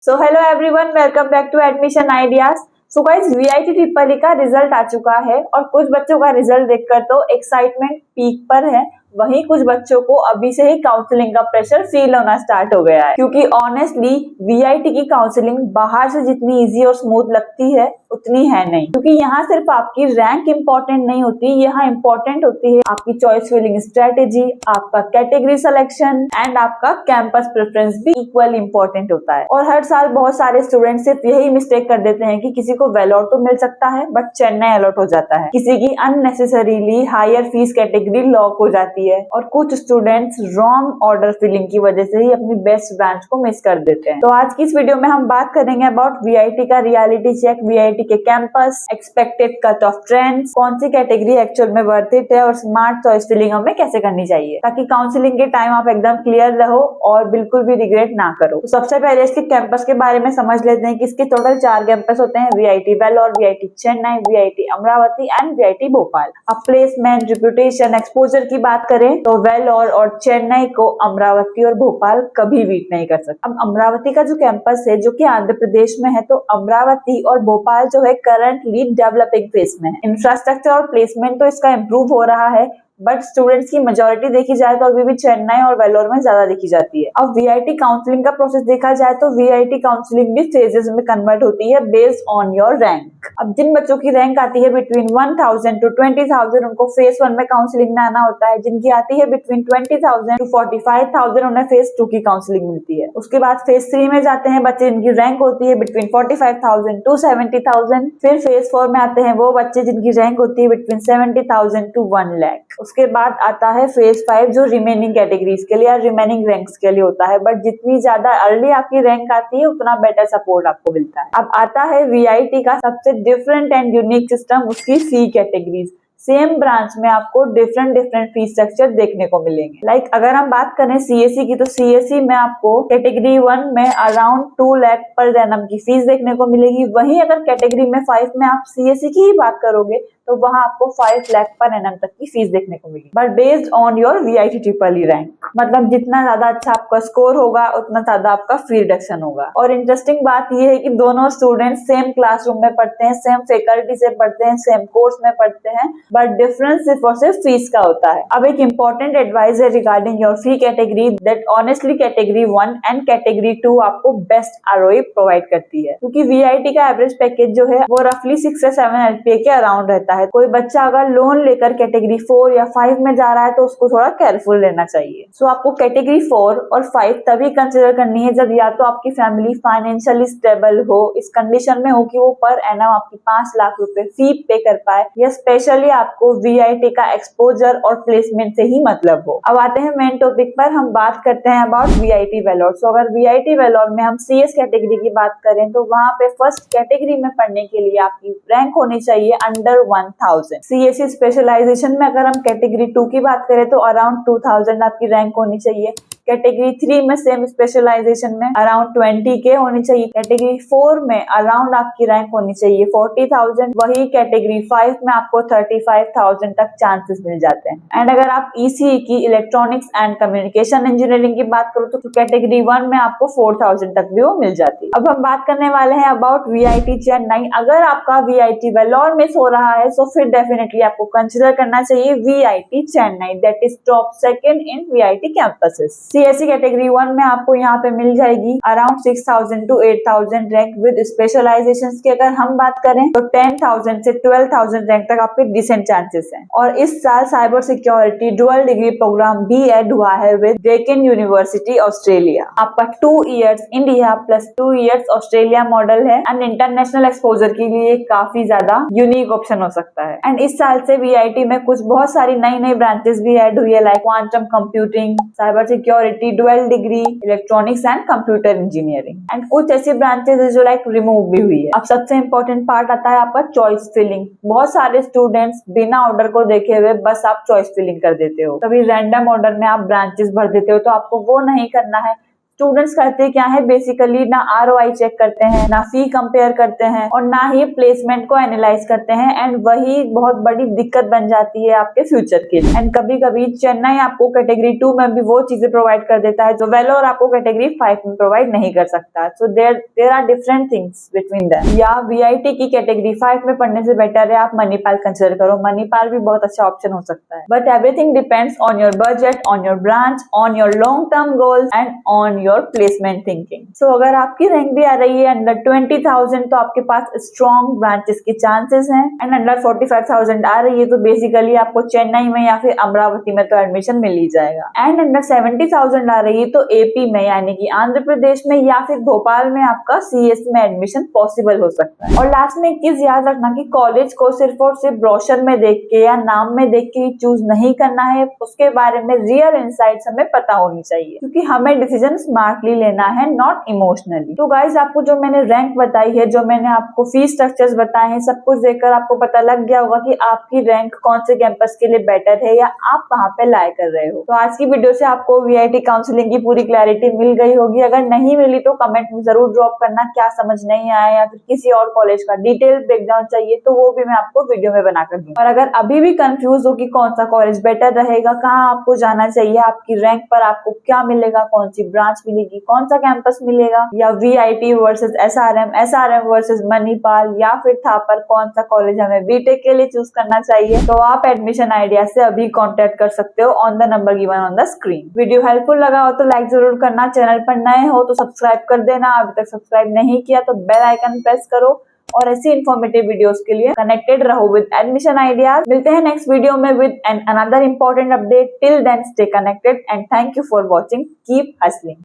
So hello everyone, welcome back to admission ideas. So guys, VIT triple E का result आ चुका है और कुछ बच्चों का रिजल्ट देखकर तो एक्साइटमेंट पीक पर है। वहीं कुछ बच्चों को अभी से ही काउंसलिंग का प्रेशर फील होना स्टार्ट हो गया है, क्योंकि ऑनेस्टली वीआईटी की काउंसलिंग बाहर से जितनी इजी और स्मूथ लगती है उतनी है नहीं। क्योंकि यहाँ सिर्फ आपकी रैंक इंपॉर्टेंट नहीं होती, यहाँ इंपॉर्टेंट होती है आपकी चॉइस फिलिंग स्ट्रेटेजी, आपका कैटेगरी सिलेक्शन एंड आपका कैंपस प्रेफरेंस भी इक्वल इंपॉर्टेंट होता है। और हर साल बहुत सारे स्टूडेंट सिर्फ यही मिस्टेक कर देते हैं कि किसी को वेलोर तो मिल सकता है बट चेन्नई अलॉट हो जाता है, किसी की unnecessarily higher fees category lock हो जाती है और कुछ स्टूडेंट्स रॉन्ग ऑर्डर फिलिंग की वजह से ही अपनी बेस्ट ब्रांच को मिस कर देते हैं। तो आज की इस वीडियो में हम बात करेंगे अबाउट वीआईटी का रियलिटी चेक, वीआईटी के campus, expected cut off trends, कौन सी कैटेगरी एक्चुअल में वर्थ इट है और स्मार्ट चॉइस फिलिंग हमें कैसे करनी चाहिए ताकि काउंसलिंग के टाइम आप एकदम क्लियर रहो और बिल्कुल भी रिग्रेट ना करो। तो सबसे पहले इसके कैंपस के बारे में समझ लेते हैं कि इसके टोटल 4 कैंपस होते हैं, VIT Vellore, VIT Chennai, VIT Amaravati and VIT Bhopal. अब प्लेसमेंट, रिप्यूटेशन, एक्सपोजर की बात करें तो वेलोर और चेन्नई को अमरावती और भोपाल कभी बीट नहीं कर सकते। अब अमरावती का जो कैंपस है जो कि आंध्र प्रदेश में है, तो अमरावती और भोपाल जो है करंटली डेवलपिंग फेज में है। इंफ्रास्ट्रक्चर और प्लेसमेंट तो इसका इम्प्रूव हो रहा है बट स्टूडेंट्स की मेजोरिटी देखी जाए तो अभी भी चेन्नई और वेलोर में ज्यादा देखी जाती है। अब वीआईटी काउंसलिंग का प्रोसेस देखा जाए तो वीआईटी काउंसलिंग भी फेजेस में कन्वर्ट होती है बेस्ड ऑन योर रैंक। अब जिन बच्चों की रैंक आती है बिटवीन 1000 टू 20,000 उनको फेज 1 में काउंसलिंग में आना होता है। जिनकी आती है बिटवीन 20,000 टू 45,000 उन्हें फेज 2 की काउंसलिंग मिलती है। उसके बाद फेज 3 में जाते हैं बच्चे जिनकी रैंक होती है बिटवीन 45,000 टू 70,000। फिर फेज 4 में आते हैं वो बच्चे जिनकी रैंक होती है बिटवीन 70,000 टू 1 लाख। उसके बाद आता है फेज 5 जो रिमेनिंग कैटेगरीज के लिए या रिमेनिंग रैंक्स के लिए होता है, बट जितनी ज्यादा अर्ली आपकी रैंक आती है उतना बेटर सपोर्ट आपको मिलता है। अब आता है वीआईटी का सबसे डिफरेंट एंड यूनिक सिस्टम, उसकी सी कैटेगरीज। सेम ब्रांच में आपको डिफरेंट फीस स्ट्रक्चर देखने को मिलेंगे। अगर हम बात करें सीएससी की तो सीएससी में आपको कैटेगरी 1 में अराउंड 2 लाख पर एनम की फीस देखने को मिलेगी। वहीं अगर कैटेगरी में 5 में आप सीएससी की ही बात करोगे तो वहां आपको 5 लाख पर एनम तक की फीस देखने को मिलेगी, but based on your VIT triple E rank. मतलब जितना ज्यादा अच्छा आपका स्कोर होगा उतना ज्यादा आपका फी रिडक्शन होगा। और इंटरेस्टिंग बात यह है कि दोनों स्टूडेंट्स सेम क्लासरूम में पढ़ते हैं, सेम फैकल्टी से पढ़ते हैं, सेम कोर्स में पढ़ते हैं, बट डिफरेंस सिर्फ और सिर्फ फीस का होता है। अब एक इंपॉर्टेंट एडवाइस है regarding your fee category that honestly category 1 and category 2 आपको बेस्ट आरओई प्रोवाइड करती है, क्योंकि वीआईटी का एवरेज पैकेज जो है वो रफली 6 से 7 एलपीए के अराउंड रहता है। कोई बच्चा अगर लोन लेकर कैटेगरी 4 या 5 में जा रहा है तो उसको थोड़ा केयरफुल रहना चाहिए। सो आपको कैटेगरी 4 और 5 तभी कंसिडर करनी है जब या तो आपकी फैमिली फाइनेंशियली स्टेबल हो, इस कंडीशन में हो कि वो पर एनम आपकी 5 लाख रुपए फी पे कर पाए, या स्पेशली आपको वीआईटी का एक्सपोजर और प्लेसमेंट से ही मतलब हो। अब आते हैं मेन टॉपिक पर, हम बात करते हैं अबाउट वीआईटी वेलोर। सो अगर वीआईटी वेलोर में हम सीएस कैटेगरी की बात करें तो वहां पे फर्स्ट कैटेगरी में पढ़ने के लिए आपकी रैंक होनी चाहिए अंडर 1000। सीएससी स्पेशलाइजेशन में अगर हम कैटेगरी 2 की बात करें तो अराउंड 2000 आपकी रैंक होनी चाहिए। कैटेगरी 3 में सेम स्पेशलाइजेशन में अराउंड 20K होनी चाहिए। कैटेगरी 4 में अराउंड आपकी रैंक होनी चाहिए 40,000। वही कैटेगरी 5 में आपको 35,000 तक चांसेस मिल जाते हैं। एंड अगर आप ईसीई की इलेक्ट्रॉनिक्स एंड कम्युनिकेशन इंजीनियरिंग की बात करो तो कैटेगरी 1 में आपको 4,000 तक भी वो मिल जाती है। अब हम बात करने वाले हैं अबाउट वीआईटी चेन्नई। अगर आपका वीआईटी वेलोर मिस हो रहा है तो फिर डेफिनेटली आपको कंसिडर करना चाहिए VIT Chennai, that is top second in VIT campuses. CSC category 1 में आपको यहाँ पे मिल जाएगी around 6,000 to 8,000 rank with specializations की अगर हम बात करें तो 10,000 से 12,000 रैंक तक आपके डिसेंट चांसेस हैं। और इस साल cyber security dual degree program भी ऐड हुआ है विद डेकन यूनिवर्सिटी ऑस्ट्रेलिया। आपका 2 years India plus 2 years Australia model है एंड इंटरनेशनल एक्सपोजर के लिए काफी ज्यादा यूनिक ऑप्शन हो सकता है। एंड इस साल से वीआईटी में कुछ बहुत सारी नई ब्रांचेस भी ऐड हुई है, like quantum computing, cyber security, dual degree, electronics and computer engineering, and कुछ ऐसी ब्रांचेस है जो रिमूव भी हुई है। अब सबसे इंपॉर्टेंट पार्ट आता है आपका चॉइस फिलिंग। बहुत सारे स्टूडेंट्स बिना ऑर्डर को देखे हुए बस आप चॉइस फिलिंग कर देते हो, कभी रैंडम ऑर्डर में आप ब्रांचेस भर देते हो, तो आपको वो नहीं करना है। स्टूडेंट्स करते क्या है, बेसिकली ना ROI चेक करते हैं, ना फी कंपेयर करते हैं और ना ही प्लेसमेंट को एनालाइज करते हैं, एंड वही बहुत बड़ी दिक्कत बन जाती है आपके फ्यूचर के लिए। एंड कभी कभी चेन्नई आपको कैटेगरी 2 में भी वो चीजें प्रोवाइड कर देता है जो वेलोर आपको कैटेगरी 5 में प्रोवाइड नहीं कर सकता। So there are different things between them. या VIT की कैटेगरी 5 में पढ़ने से बेटर है आप मणिपाल कंसिडर करो, मणिपाल भी बहुत अच्छा ऑप्शन हो सकता है। But everything depends on your budget, on your branch, on your long term goals and on your placement thinking. So अगर आपकी रैंक भी आ रही है अंडर 20,000 तो आपके पास स्ट्रॉन्ग ब्रांचेस के चांसेस हैं, एंड अंडर 45,000 आ रही है तो बेसिकली आपको चेन्नई में या फिर अमरावती में तो एडमिशन मिल ही जाएगा। एंड अंडर 70,000 आ रही है तो AP में यानी कि आंध्र प्रदेश में या फिर भोपाल में आपका CS में एडमिशन पॉसिबल हो सकता है। और लास्ट में एक चीज याद रखना कि कॉलेज को सिर्फ और सिर्फ ब्रोशर में देख के या नाम में देख के चूज नहीं करना है, उसके बारे में रियल इनसाइट्स हमें पता होनी चाहिए, क्योंकि हमें डिसीजन स्मार्टली लेना है, नॉट इमोशनली। तो गाइस आपको जो मैंने रैंक बताई है, जो मैंने आपको फीस स्ट्रक्चर्स बताए हैं, सब कुछ देखकर आपको पता लग गया होगा कि आपकी रैंक कौन से कैंपस के लिए बेटर है या आप वहां पे लाए कर रहे हो। तो आज की वीडियो से आपको VIT काउंसलिंग की पूरी क्लैरिटी मिल गई होगी। अगर नहीं मिली तो कमेंट में जरूर ड्रॉप करना क्या समझ नहीं आया या फिर किसी और कॉलेज का डिटेल ब्रेकडाउन चाहिए तो वो भी मैं आपको वीडियो में बनाकर दूंगी। और अगर अभी भी कंफ्यूज हो कि कौन सा कॉलेज बेटर रहेगा, कहाँ आपको जाना चाहिए, आपकी रैंक पर आपको क्या मिलेगा, कौन सी ब्रांच मिलेगी, कौन सा कैंपस मिलेगा, या VIT versus SRM versus Manipal या फिर थापर, कौन सा कॉलेज हमें BTech के लिए चूज करना चाहिए, तो आप एडमिशन आइडिया से अभी कांटेक्ट कर सकते हो on the number given on the screen. Video helpful लगा हो तो लाइक जरूर करना, चैनल पर नए हो तो सब्सक्राइब कर देना, अभी तक सब्सक्राइब नहीं किया तो बेल आइकन प्रेस करो और ऐसी इन्फॉर्मेटिव वीडियोस के लिए कनेक्टेड रहो विद एडमिशन आइडियाज। मिलते हैं नेक्स्ट वीडियो में with another important update. Till then stay connected and thank you for watching. Keep hustling.